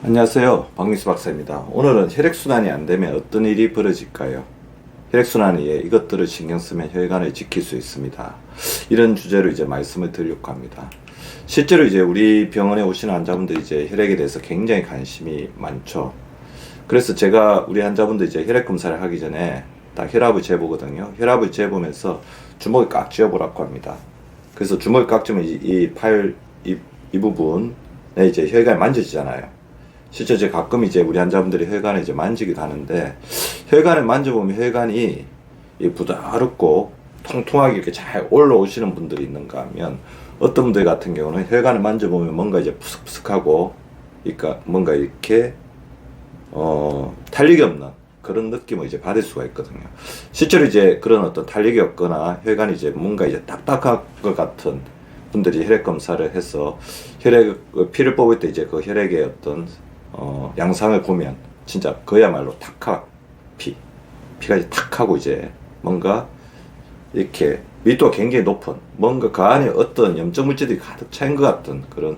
안녕하세요, 박미수 박사입니다. 오늘은 혈액순환이 안되면 어떤 일이 벌어질까요? 혈액순환에 이것들을 신경 쓰면 혈관을 지킬 수 있습니다. 이런 주제로 이제 말씀을 드리려고 합니다. 실제로 이제 우리 병원에 오시는 환자분들 이제 혈액에 대해서 굉장히 관심이 많죠. 그래서 제가 우리 환자분들 이제 혈액 검사를 하기 전에 다 혈압을 재보거든요. 혈압을 재보면서 주먹을 꽉 쥐어보라고 합니다. 그래서 주먹을 꽉 쥐면 이 부분에 이제 혈관이 만져지잖아요. 실제 이제 가끔 이제 우리 환자분들이 혈관을 이제 만지기도 하는데, 혈관을 만져보면 혈관이 부드럽고 통통하게 이렇게 잘 올라오시는 분들이 있는가 하면, 어떤 분들 같은 경우는 혈관을 만져보면 뭔가 이제 푸석푸석하고, 그러니까 뭔가 이렇게 탄력이 없는 그런 느낌을 이제 받을 수가 있거든요. 실제로 이제 그런 어떤 탄력이 없거나 혈관이 이제 뭔가 이제 딱딱한 것 같은 분들이 혈액 검사를 해서 피를 뽑을 때 이제 그 혈액의 어떤 양상을 보면 진짜 그야말로 피가 이제 탁하고 이제 뭔가 이렇게 밀도가 굉장히 높은, 뭔가 그 안에 어떤 염증 물질이 가득 차인 것 같은 그런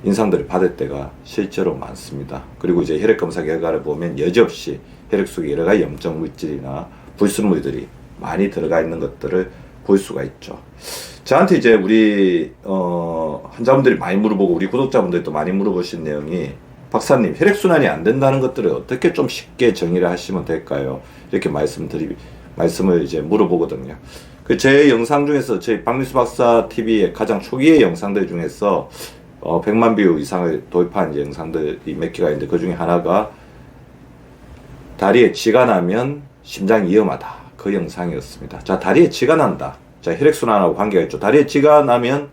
인상들을 받을 때가 실제로 많습니다. 그리고 이제 혈액 검사 결과를 보면 여지없이 혈액 속에 여러 가지 염증 물질이나 불순물들이 많이 들어가 있는 것들을 볼 수가 있죠. 저한테 이제 우리 환자분들이 많이 물어보고 우리 구독자분들도 많이 물어보신 내용이, 박사님 혈액순환이 안 된다는 것들을 어떻게 좀 쉽게 정의를 하시면 될까요? 이렇게 말씀을 이제 물어보거든요. 제 영상 중에서 저희 박미수 박사 TV의 가장 초기의 영상들 중에서 100만 뷰 이상을 돌파한 영상들이 몇 개가 있는데, 그 중에 하나가 다리에 쥐가 나면 심장이 위험하다, 그 영상이었습니다. 자, 다리에 쥐가 난다. 자, 혈액순환하고 관계가 있죠. 다리에 쥐가 나면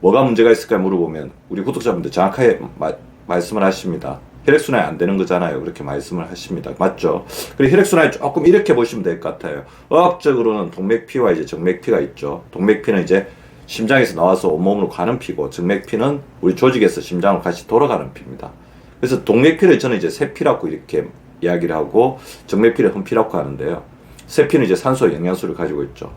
뭐가 문제가 있을까 물어보면 우리 구독자분들 정확하게 말씀을 하십니다. 혈액순환이 안 되는 거잖아요. 그렇게 말씀을 하십니다. 맞죠? 그리고 혈액순환이 조금 이렇게 보시면 될 것 같아요. 의학적으로는 동맥피와 이제 정맥피가 있죠. 동맥피는 이제 심장에서 나와서 온몸으로 가는 피고, 정맥피는 우리 조직에서 심장으로 같이 돌아가는 피입니다. 그래서 동맥피를 저는 이제 세피라고 이렇게 이야기를 하고, 정맥피를 흠피라고 하는데요. 세피는 이제 산소 영양소를 가지고 있죠.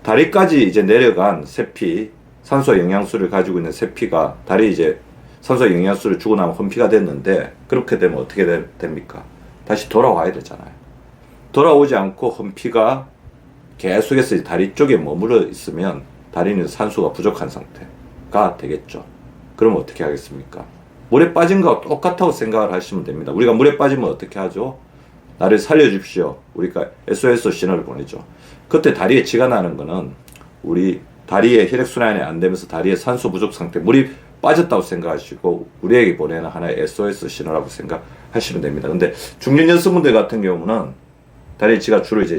다리까지 이제 내려간 세피, 산소 영양소를 가지고 있는 세피가 다리 이제 산소 영양소를 주고 나면 흠피가 됐는데, 그렇게 되면 어떻게 됩니까? 다시 돌아와야 되잖아요. 돌아오지 않고 흠피가 계속해서 다리 쪽에 머물러 있으면 다리는 산소가 부족한 상태가 되겠죠. 그럼 어떻게 하겠습니까? 물에 빠진 거와 똑같다고 생각을 하시면 됩니다. 우리가 물에 빠지면 어떻게 하죠? 나를 살려주십시오. 우리가 SOS 신호를 보내죠. 그때 다리에 쥐가 나는 거는 우리 다리에 혈액순환이 안 되면서 다리에 산소 부족 상태, 물이 빠졌다고 생각하시고 우리에게 보내는 하나의 SOS 신호라고 생각하시면 됩니다. 근데 중년 여성분들 같은 경우는 다리에 쥐가 주로 이제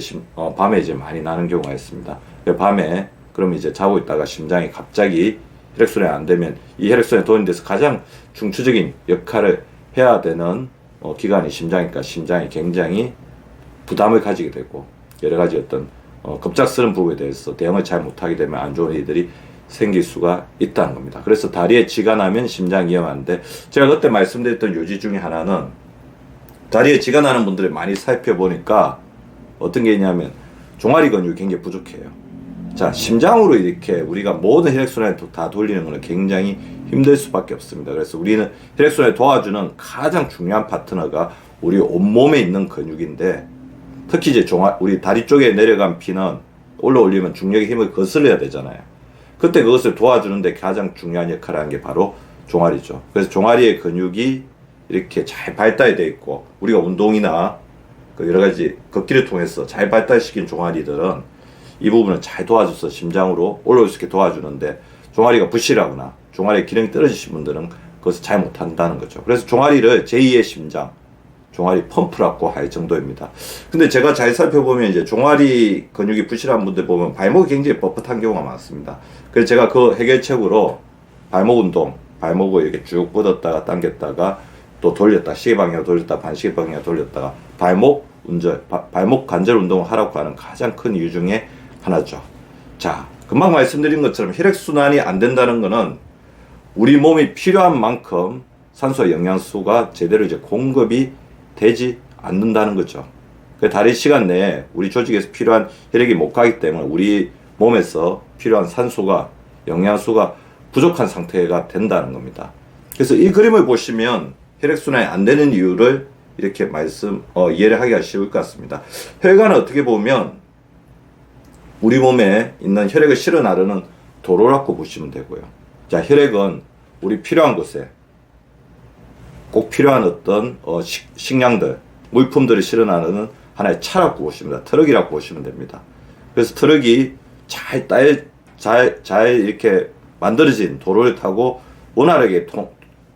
밤에 이제 많이 나는 경우가 있습니다. 밤에 그럼 이제 자고 있다가 심장이 갑자기 혈액순환이 안 되면, 이 혈액순환에 도움이 돼서 가장 중추적인 역할을 해야 되는 기관이 심장이니까 심장이 굉장히 부담을 가지게 되고, 여러 가지 어떤 급작스러운 부분에 대해서 대응을 잘 못하게 되면 안 좋은 일들이 생길 수가 있다는 겁니다. 그래서 다리에 쥐가 나면 심장 위험한데, 제가 그때 말씀드렸던 요지 중에 하나는, 다리에 쥐가 나는 분들을 많이 살펴보니까 어떤 게 있냐면 종아리 근육이 굉장히 부족해요. 자, 심장으로 이렇게 우리가 모든 혈액순환을 다 돌리는 것은 굉장히 힘들 수밖에 없습니다. 그래서 우리는 혈액순환을 도와주는 가장 중요한 파트너가 우리 온몸에 있는 근육인데, 특히 이제 우리 다리 쪽에 내려간 피는 올라올리면 중력의 힘을 거슬러야 되잖아요. 그때 그것을 도와주는데 가장 중요한 역할을 하는 게 바로 종아리죠. 그래서 종아리의 근육이 이렇게 잘 발달이 되어 있고, 우리가 운동이나 그 여러 가지 걷기를 통해서 잘 발달시킨 종아리들은 이 부분을 잘 도와줘서 심장으로 올라올 수 있게 도와주는데, 종아리가 부실하거나 종아리의 기능이 떨어지신 분들은 그것을 잘 못한다는 거죠. 그래서 종아리를 제2의 심장, 종아리 펌프라고 할 정도입니다. 근데 제가 잘 살펴보면 이제 종아리 근육이 부실한 분들 보면 발목이 굉장히 뻣뻣한 경우가 많습니다. 그래서 제가 그 해결책으로 발목 운동, 발목을 이렇게 쭉 뻗었다가 당겼다가 또 돌렸다, 시계 방향으로 돌렸다, 반시계 방향으로 돌렸다가 발목 관절 운동을 하라고 하는 가장 큰 이유 중에 하나죠. 자, 금방 말씀드린 것처럼 혈액순환이 안 된다는 거는 우리 몸이 필요한 만큼 산소 영양소가 제대로 이제 공급이 되지 않는다는 거죠. 그 다리 시간 내에 우리 조직에서 필요한 혈액이 못 가기 때문에 우리 몸에서 필요한 산소가, 영양소가 부족한 상태가 된다는 겁니다. 그래서 이 그림을 보시면 혈액순환이 안 되는 이유를 이렇게 이해를 하기가 쉬울 것 같습니다. 혈관은 어떻게 보면 우리 몸에 있는 혈액을 실어 나르는 도로라고 보시면 되고요. 자, 혈액은 우리 필요한 곳에 꼭 필요한 어떤 식량들, 물품들을 실어 나르는 하나의 차라고 보시면 됩니다. 트럭이라고 보시면 됩니다. 그래서 트럭이 잘 이렇게 만들어진 도로를 타고 원활하게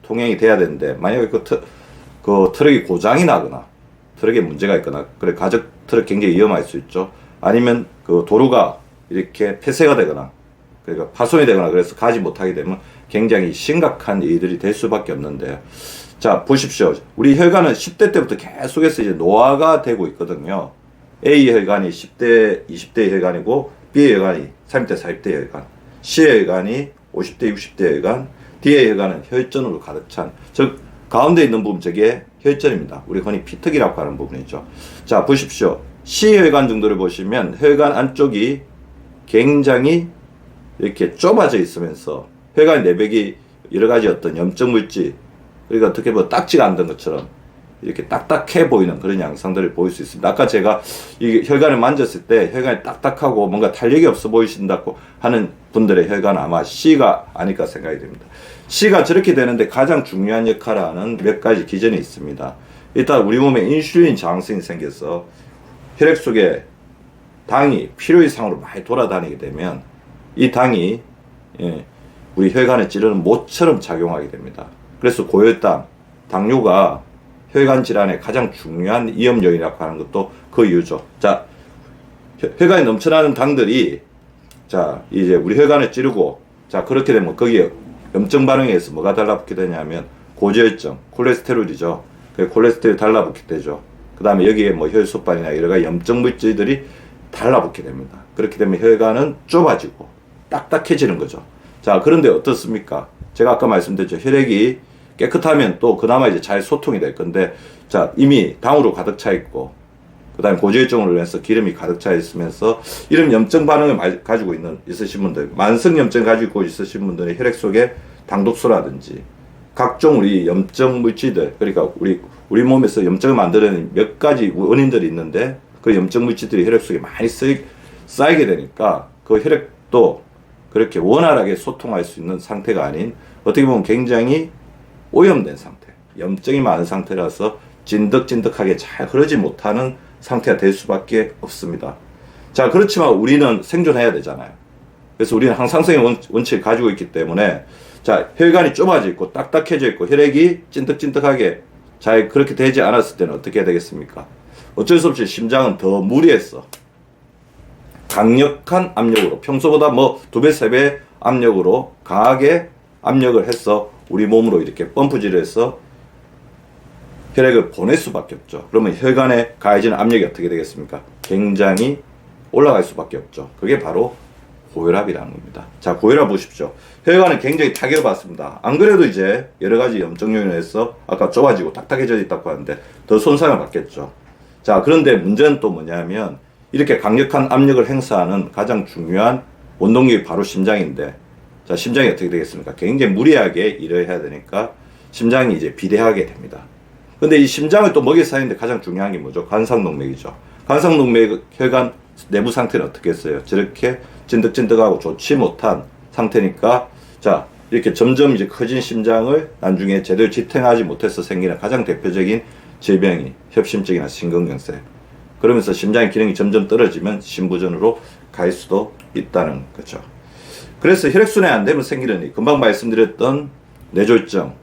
통행이 돼야 되는데, 만약에 그 트럭이 고장이 나거나 트럭에 문제가 있거나, 그래 가족 트럭 굉장히 위험할 수 있죠. 아니면 그 도로가 이렇게 폐쇄가 되거나, 그러니까 파손이 되거나, 그래서 가지 못하게 되면 굉장히 심각한 일들이 될 수밖에 없는데요. 자, 보십시오. 우리 혈관은 10대 때부터 계속해서 이제 노화가 되고 있거든요. A 혈관이 10대, 20대 혈관이고, B 혈관이 30대, 40대 혈관, C 혈관이 50대, 60대 혈관, D 혈관은 혈전으로 가득 찬, 즉 가운데 있는 부분, 저게 혈전입니다. 우리 흔히 피특이라고 하는 부분이죠. 자, 보십시오. C 혈관 정도를 보시면 혈관 안쪽이 굉장히 이렇게 좁아져 있으면서 혈관 내벽이 여러 가지 어떤 염증 물질, 그러니까 어떻게 보면 딱지가 안 된 것처럼 이렇게 딱딱해 보이는 그런 양상들을 보일 수 있습니다. 아까 제가 이 혈관을 만졌을 때 혈관이 딱딱하고 뭔가 탄력이 없어 보이신다고 하는 분들의 혈관은 아마 C가 아닐까 생각이 됩니다. C가 저렇게 되는데 가장 중요한 역할을 하는 몇 가지 기전이 있습니다. 일단 우리 몸에 인슐린 저항성이 생겨서 혈액 속에 당이 필요 이상으로 많이 돌아다니게 되면 이 당이 우리 혈관을 찌르는 못처럼 작용하게 됩니다. 그래서 고혈당, 당뇨가 혈관 질환의 가장 중요한 위험 요인이라고 하는 것도 그 이유죠. 자, 혈관에 넘쳐나는 당들이 자, 이제 우리 혈관을 찌르고, 자, 그렇게 되면 거기에 염증 반응에 의해서 뭐가 달라붙게 되냐면 고지혈증, 콜레스테롤이죠. 그 콜레스테롤이 달라붙게 되죠. 그 다음에 여기에 뭐 혈소반이나 여러 가지 염증 물질들이 달라붙게 됩니다. 그렇게 되면 혈관은 좁아지고 딱딱해지는 거죠. 자, 그런데 어떻습니까? 제가 아까 말씀드렸죠. 혈액이 깨끗하면 또 그나마 이제 잘 소통이 될 건데, 자, 이미 당으로 가득 차 있고, 그 다음에 고지혈증으로 인해서 기름이 가득 차 있으면서 이런 염증 반응을 가지고 있으신 분들, 만성 염증 가지고 있으신 분들의 혈액 속에 당독소라든지 각종 우리 염증 물질들, 그러니까 우리 몸에서 염증을 만드는 몇 가지 원인들이 있는데 그 염증 물질들이 혈액 속에 많이 쌓이게 되니까 그 혈액도 그렇게 원활하게 소통할 수 있는 상태가 아닌, 어떻게 보면 굉장히 오염된 상태, 염증이 많은 상태라서 찐득찐득하게 잘 흐르지 못하는 상태가 될 수밖에 없습니다. 자, 그렇지만 우리는 생존해야 되잖아요. 그래서 우리는 항상성의 원칙을 가지고 있기 때문에, 자, 혈관이 좁아져 있고 딱딱해져 있고 혈액이 찐득찐득하게 잘 그렇게 되지 않았을 때는 어떻게 해야 되겠습니까? 어쩔 수 없이 심장은 더 무리해서 강력한 압력으로, 평소보다 뭐 2배, 3배 압력으로 강하게 압력을 해서 우리 몸으로 이렇게 펌프질을 해서 혈액을 보낼 수밖에 없죠. 그러면 혈관에 가해지는 압력이 어떻게 되겠습니까? 굉장히 올라갈 수밖에 없죠. 그게 바로 고혈압이라는 겁니다. 자, 고혈압 보십시오. 혈관은 굉장히 타격을 받습니다. 안 그래도 이제 여러 가지 염증 요인에 의해서 아까 좁아지고 딱딱해져 있다고 하는데 더 손상을 받겠죠. 자, 그런데 문제는 또 뭐냐면 이렇게 강력한 압력을 행사하는 가장 중요한 원동력이 바로 심장인데, 자, 심장이 어떻게 되겠습니까? 굉장히 무리하게 일을 해야 되니까 심장이 이제 비대하게 됩니다. 근데 이 심장을 또 먹여 살리는데 가장 중요한 게 뭐죠? 관상동맥이죠. 관상동맥 혈관 내부 상태는 어떻게 했어요? 저렇게 찐득찐득하고 좋지 못한 상태니까, 자, 이렇게 점점 이제 커진 심장을 나중에 제대로 지탱하지 못해서 생기는 가장 대표적인 질병이 협심증이나 심근경색. 그러면서 심장의 기능이 점점 떨어지면 심부전으로 갈 수도 있다는 거죠. 그래서 혈액순환이 안 되면 생기는 금방 말씀드렸던 뇌졸중,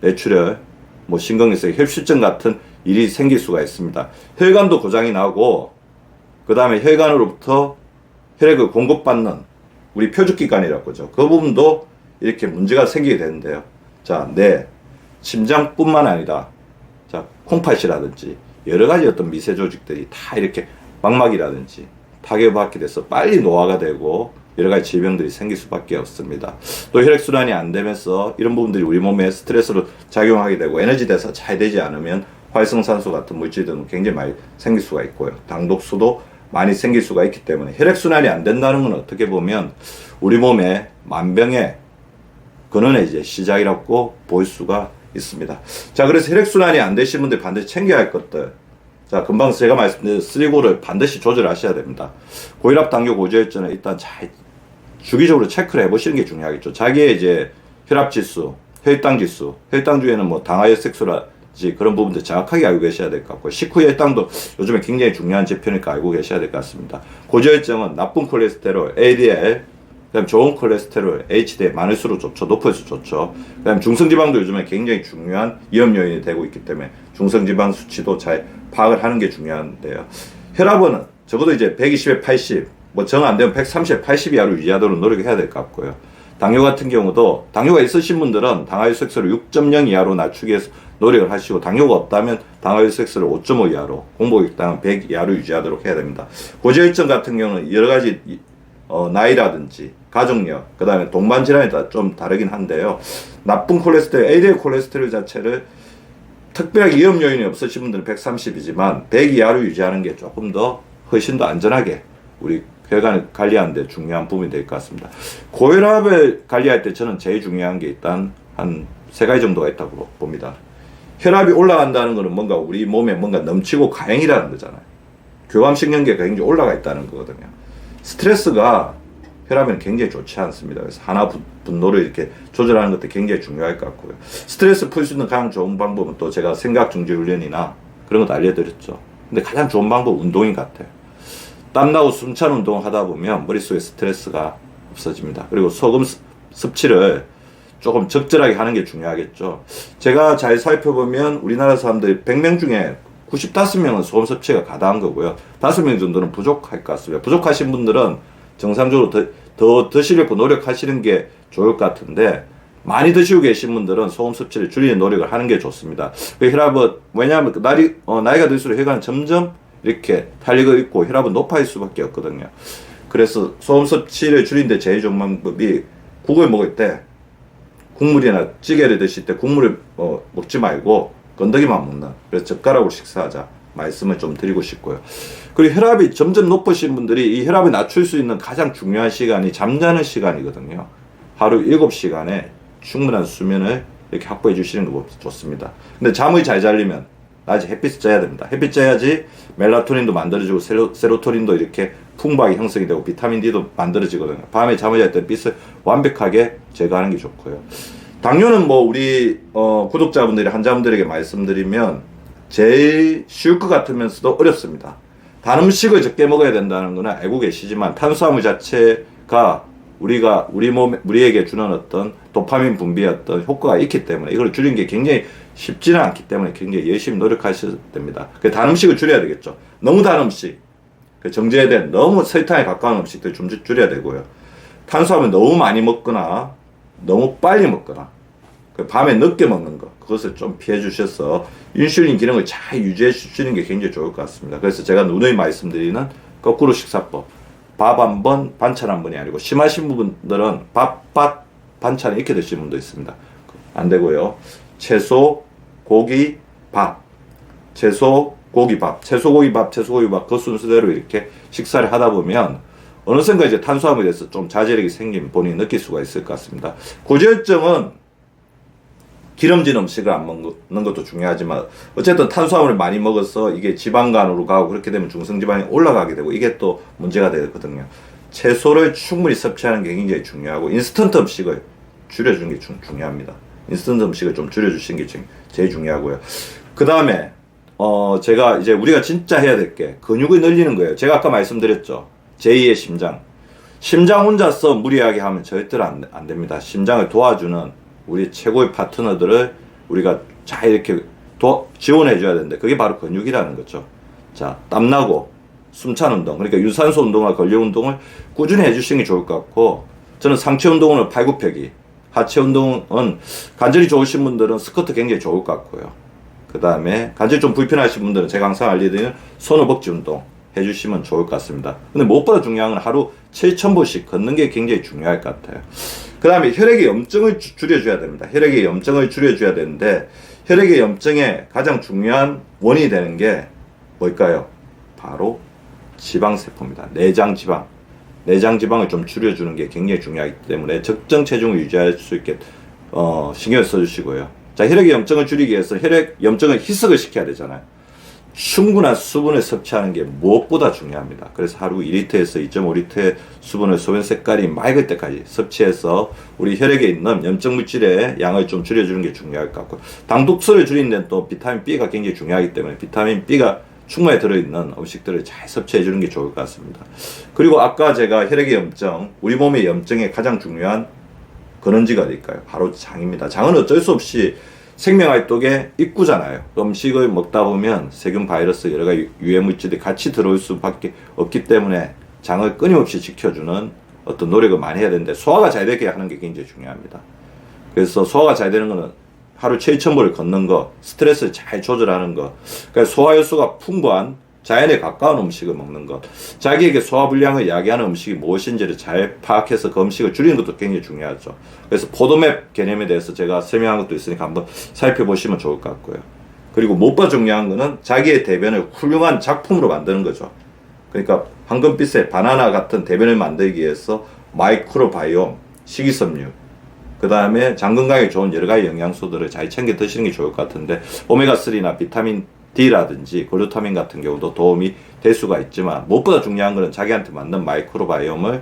뇌출혈, 뭐 심근경색, 혈수증 같은 일이 생길 수가 있습니다. 혈관도 고장이 나고, 그 다음에 혈관으로부터 혈액을 공급받는 우리 표적기관이라고 하죠. 그 부분도 이렇게 문제가 생기게 되는데요. 자, 뇌, 심장뿐만 아니라, 자, 콩팥이라든지 여러 가지 어떤 미세 조직들이 다 이렇게 망막이라든지 타격을 받게 돼서 빨리 노화가 되고 여러 가지 질병들이 생길 수밖에 없습니다. 또 혈액순환이 안 되면서 이런 부분들이 우리 몸에 스트레스로 작용하게 되고 에너지 대사 잘 되지 않으면 활성산소 같은 물질들은 굉장히 많이 생길 수가 있고요. 당독소도 많이 생길 수가 있기 때문에 혈액순환이 안 된다는 건 어떻게 보면 우리 몸에 만병의 근원의 이제 시작이라고 볼 수가 있습니다. 자, 그래서 혈액순환이 안 되신 분들 반드시 챙겨야 할 것들. 자, 금방 제가 말씀드린 쓰리고를 반드시 조절하셔야 됩니다. 고혈압, 당뇨, 고지혈증은 일단 잘 주기적으로 체크를 해보시는 게 중요하겠죠. 자기의 이제 혈압 지수, 혈당 지수, 혈당 중에는 뭐 당화혈 색소라든지 그런 부분들 정확하게 알고 계셔야 될 것 같고요. 식후 혈당도 요즘에 굉장히 중요한 지표니까 알고 계셔야 될 것 같습니다. 고지혈증은 나쁜 콜레스테롤, LDL, 그다음 좋은 콜레스테롤, HDL 많을수록 좋죠. 높을수록 좋죠. 그다음 중성지방도 요즘에 굉장히 중요한 위험 요인이 되고 있기 때문에 중성지방 수치도 잘 파악을 하는 게 중요한데요. 혈압은 적어도 이제 120에 80, 뭐 정 안 되면 130에 80 이하로 유지하도록 노력해야 될 것 같고요. 당뇨 같은 경우도 당뇨가 있으신 분들은 당화혈색소를 6.0 이하로 낮추기 위해서 노력을 하시고, 당뇨가 없다면 당화혈색소를 5.5 이하로, 공복혈당은 100 이하로 유지하도록 해야 됩니다. 고지혈증 같은 경우는 여러 가지 나이라든지 가족력, 그 다음에 동반 질환이 좀 다르긴 한데요. 나쁜 콜레스테롤, LDL 콜레스테롤 자체를 특별하게 위험 요인이 없으신 분들은 130이지만 100 이하로 유지하는 게 조금 더 훨씬 더 안전하게 우리 혈관을 관리하는 데 중요한 부분이 될 것 같습니다. 고혈압을 관리할 때 저는 제일 중요한 게 일단 한 3가지 정도가 있다고 봅니다. 혈압이 올라간다는 것은 뭔가 우리 몸에 뭔가 넘치고 가행이라는 거잖아요. 교감신경계가 굉장히 올라가 있다는 거거든요. 스트레스가 혈압에는 굉장히 좋지 않습니다. 그래서 하나 분노를 이렇게 조절하는 것도 굉장히 중요할 것 같고요. 스트레스 풀 수 있는 가장 좋은 방법은 또 제가 생각 중지 훈련이나 그런 것도 알려드렸죠. 근데 가장 좋은 방법은 운동인 것 같아요. 땀나고 숨찬 운동을 하다 보면 머릿속에 스트레스가 없어집니다. 그리고 소금 섭취를 조금 적절하게 하는 게 중요하겠죠. 제가 잘 살펴보면 우리나라 사람들 100명 중에 95명은 소금 섭취가 가다한 거고요. 5명 정도는 부족할 것 같습니다. 부족하신 분들은 정상적으로 더 드시려고 노력하시는 게 좋을 것 같은데, 많이 드시고 계신 분들은 소금 섭취를 줄이는 노력을 하는 게 좋습니다. 그 혈압은, 왜냐하면 나이가 들수록 혈관은 점점 이렇게 탄력을 잃고 혈압은 높아질 수밖에 없거든요. 그래서 소금 섭취를 줄이는데 제일 좋은 방법이, 국을 먹을 때 국물이나 찌개를 드실 때 국물을 먹지 말고 건더기만 먹는, 그래서 젓가락으로 식사하자 말씀을 좀 드리고 싶고요. 그리고 혈압이 점점 높으신 분들이 이 혈압을 낮출 수 있는 가장 중요한 시간이 잠자는 시간이거든요. 하루 7시간에 충분한 수면을 이렇게 확보해 주시는 거 좋습니다. 근데 잠을 잘 자려면 낮에 햇빛을 쬐야 됩니다. 햇빛 쬐야지 멜라토닌도 만들어지고 세로토닌도 이렇게 풍부하게 형성이 되고 비타민 D도 만들어지거든요. 밤에 잠을 잘 때 빛을 완벽하게 제거하는 게 좋고요. 당뇨는 뭐 우리 구독자분들이, 환자분들에게 말씀드리면 제일 쉬울 것 같으면서도 어렵습니다. 단 음식을 적게 먹어야 된다는 거는 알고 계시지만, 탄수화물 자체가 우리에게 주는 어떤 도파민 분비의 어떤 효과가 있기 때문에 이걸 줄이는 게 굉장히 쉽지는 않기 때문에 굉장히 열심히 노력하셔야 됩니다. 단 음식을 줄여야 되겠죠. 너무 단 음식, 정제된 너무 설탕에 가까운 음식들 좀 줄여야 되고요. 탄수화물 너무 많이 먹거나 너무 빨리 먹거나 밤에 늦게 먹는 것, 그것을 좀 피해 주셔서 인슐린 기능을 잘 유지해 주시는 게 굉장히 좋을 것 같습니다. 그래서 제가 누누이 말씀드리는 거꾸로 식사법, 밥 한 번, 반찬 한 번이 아니고, 심하신 분들은 밥, 반찬 이렇게 드시는 분도 있습니다. 안 되고요. 채소, 고기, 밥, 채소, 고기, 밥, 채소, 고기, 밥, 채소, 고기, 밥, 그 순서대로 이렇게 식사를 하다 보면 어느샌가 이제 탄수화물에 대해서 좀 자제력이 생긴 본인이 느낄 수가 있을 것 같습니다. 고지혈증은 기름진 음식을 안 먹는 것도 중요하지만, 어쨌든 탄수화물을 많이 먹어서 이게 지방간으로 가고, 그렇게 되면 중성지방이 올라가게 되고, 이게 또 문제가 되거든요. 채소를 충분히 섭취하는 게 굉장히 중요하고, 인스턴트 음식을 줄여주는 게 중요합니다. 인스턴트 음식을 좀 줄여주시는 게 제일 중요하고요. 그 다음에 제가 이제 우리가 진짜 해야 될 게 근육을 늘리는 거예요. 제가 아까 말씀드렸죠. 제2의 심장. 심장 혼자서 무리하게 하면 절대로 안 됩니다. 심장을 도와주는 우리 최고의 파트너들을 우리가 잘 이렇게 지원해 줘야 되는데, 그게 바로 근육이라는 거죠. 자, 땀나고 숨찬 운동, 그러니까 유산소 운동과 근력 운동을 꾸준히 해주시는 게 좋을 것 같고, 저는 상체 운동은 팔굽혀기, 하체 운동은 관절이 좋으신 분들은 스쿼트 굉장히 좋을 것 같고요. 그 다음에 관절이 좀 불편하신 분들은 제가 항상 알려드리는 손허벅지 운동 해주시면 좋을 것 같습니다. 근데 무엇보다 중요한 건 하루 7,000보씩 걷는 게 굉장히 중요할 것 같아요. 그 다음에 혈액의 염증을 줄여줘야 됩니다. 혈액의 염증을 줄여줘야 되는데, 혈액의 염증의 가장 중요한 원인이 되는 게 뭘까요? 바로 지방세포입니다. 내장 지방. 내장 지방을 좀 줄여주는 게 굉장히 중요하기 때문에 적정 체중을 유지할 수 있게 신경을 써주시고요. 자, 혈액의 염증을 줄이기 위해서 혈액 염증을 희석을 시켜야 되잖아요. 충분한 수분을 섭취하는 게 무엇보다 중요합니다. 그래서 하루 2리터에서 2.5리터의 수분을 소변 색깔이 맑을 때까지 섭취해서 우리 혈액에 있는 염증 물질의 양을 좀 줄여주는 게 중요할 것 같고요. 당독소를 줄이는 데는 또 비타민 B가 굉장히 중요하기 때문에 비타민 B가 충분히 들어있는 음식들을 잘 섭취해 주는 게 좋을 것 같습니다. 그리고 아까 제가 혈액의 염증, 우리 몸의 염증의 가장 중요한 근원지가 어딜까요? 바로 장입니다. 장은 어쩔 수 없이 생명활동의 입구잖아요. 음식을 먹다 보면 세균, 바이러스, 여러 가지 유해물질이 같이 들어올 수밖에 없기 때문에 장을 끊임없이 지켜주는 어떤 노력을 많이 해야 되는데 소화가 잘 되게 하는 게 굉장히 중요합니다. 그래서 소화가 잘 되는 거는 하루 7,000보를 걷는 거, 스트레스를 잘 조절하는 거, 그러니까 소화 요소가 풍부한 자연에 가까운 음식을 먹는 것, 자기에게 소화불량을 야기하는 음식이 무엇인지를 잘 파악해서 그 음식을 줄이는 것도 굉장히 중요하죠. 그래서 포도맵 개념에 대해서 제가 설명한 것도 있으니까 한번 살펴보시면 좋을 것 같고요. 그리고 무엇보다 중요한 거는 자기의 대변을 훌륭한 작품으로 만드는 거죠. 그러니까 황금빛의 바나나 같은 대변을 만들기 위해서 마이크로바이옴, 식이섬유, 그 다음에 장 건강에 좋은 여러 가지 영양소들을 잘 챙겨 드시는 게 좋을 것 같은데 오메가3나 비타민 D라든지 글루타민 같은 경우도 도움이 될 수가 있지만 무엇보다 중요한 것은 자기한테 맞는 마이크로바이옴을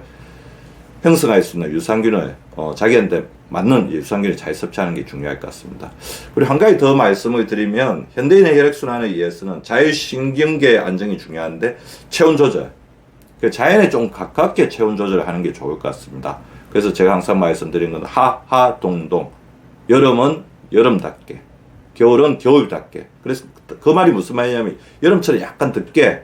형성할 수 있는 유산균을 자기한테 맞는 유산균을 잘 섭취하는 게 중요할 것 같습니다. 그리고 한 가지 더 말씀을 드리면 현대인의 혈액순환을 위해서는 자율신경계 안정이 중요한데 체온 조절, 자연에 좀 가깝게 체온 조절을 하는 게 좋을 것 같습니다. 그래서 제가 항상 말씀드린 건 하하동동, 여름은 여름답게, 겨울은 겨울답게. 그래서 그 말이 무슨 말이냐면 여름철에 약간 덥게,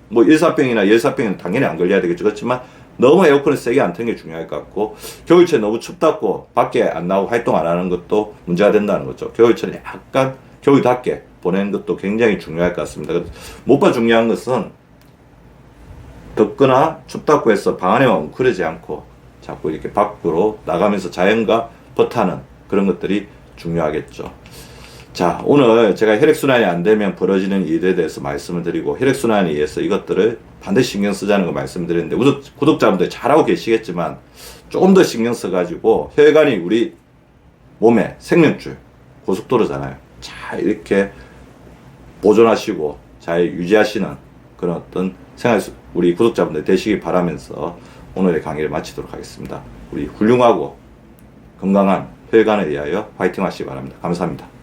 뭐 일사병이나 열사병은 당연히 안 걸려야 되겠죠. 그렇지만 너무 에어컨을 세게 안 트는 게 중요할 것 같고, 겨울철에 너무 춥다고 밖에 안 나오고 활동 안 하는 것도 문제가 된다는 거죠. 겨울철에 약간 겨울답게 보내는 것도 굉장히 중요할 것 같습니다. 무엇보다 중요한 것은 덥거나 춥다고 해서 방 안에만 웅크리지 않고 자꾸 이렇게 밖으로 나가면서 자연과 버타는 그런 것들이 중요하겠죠. 자, 오늘 제가 혈액순환이 안 되면 벌어지는 일에 대해서 말씀을 드리고 혈액순환에 의해서 이것들을 반드시 신경 쓰자는 거 말씀드렸는데 구독자분들 잘하고 계시겠지만 조금 더 신경 써가지고 혈관이 우리 몸의 생명줄, 고속도로잖아요. 잘 이렇게 보존하시고 잘 유지하시는 그런 어떤 생활 우리 구독자분들 되시길 바라면서 오늘의 강의를 마치도록 하겠습니다. 우리 훌륭하고 건강한 혈관에 의하여 화이팅 하시기 바랍니다. 감사합니다.